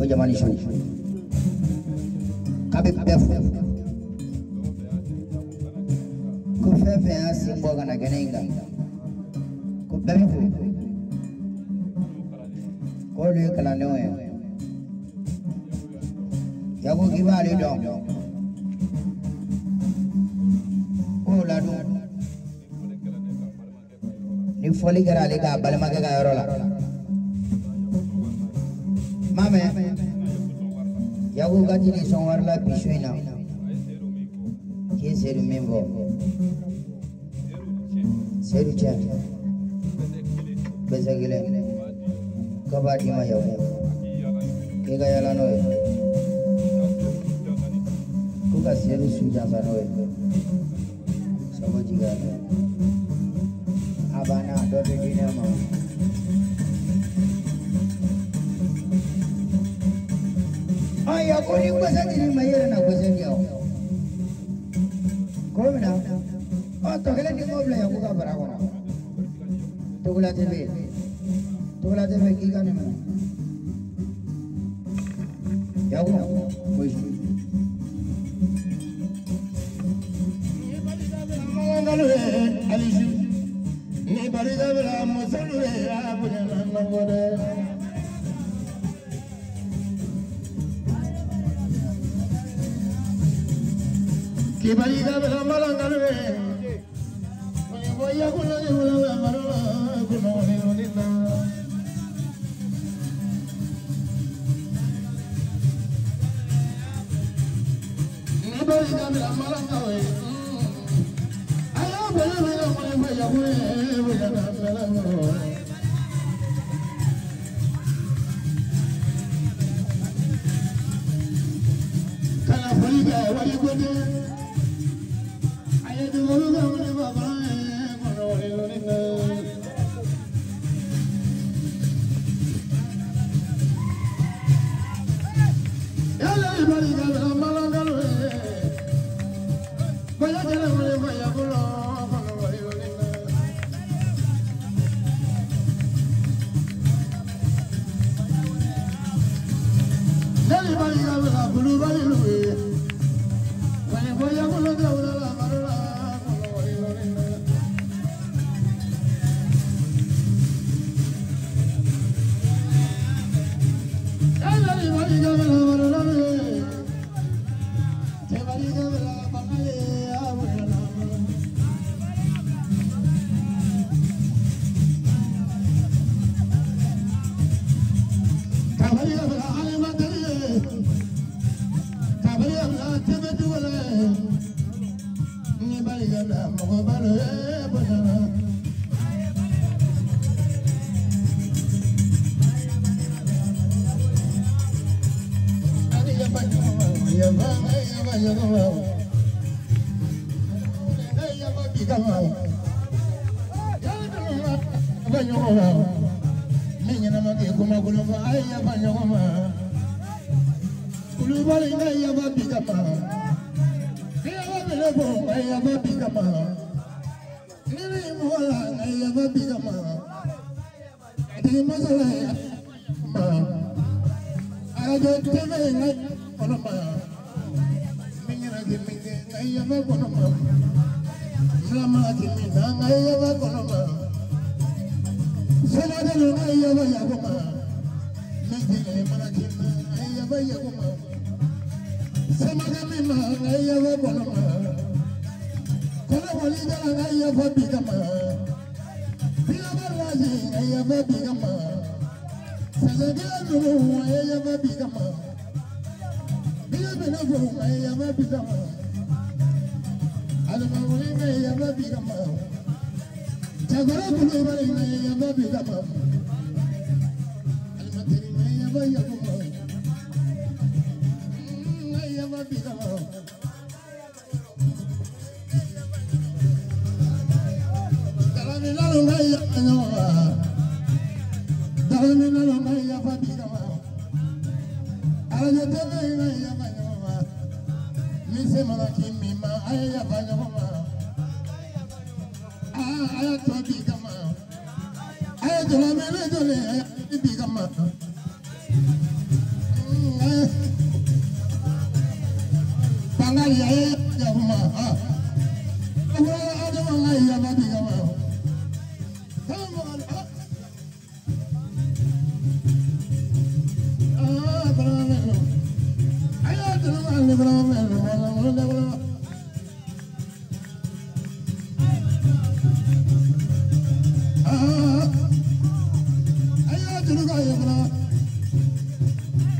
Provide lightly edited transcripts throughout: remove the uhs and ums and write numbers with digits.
ko jamani shu kabe bef ko fefe asimbo kana genenga ko bef ko le kala no ya ko gibali do ko la do ni foli kɛra ale ka balimakɛ ka yɔrɔ la mamɛ yago ka jigi sɔn wari la bi su in na k'i ye seedu min fɔ seedu cɛ bɛsɛ kelen k'a b'a d'i ma yago k'i ka yala n'o ye ko ka seedu su janfa n'o ye sago jigin a Abana dode dinama aya ko ni kwasa dini mayere na kwasa ndio ko mina o to kele ni ngobla ya kuga bara kona togula tebe ki gane mana ya ko ko shi ngalo alishu ni barida bela musalure abunya nangore ki barida bela malangare ni boya kuno ni bola marala kuno ni nina ni barida bela malangare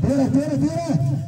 Tira, tira, tira.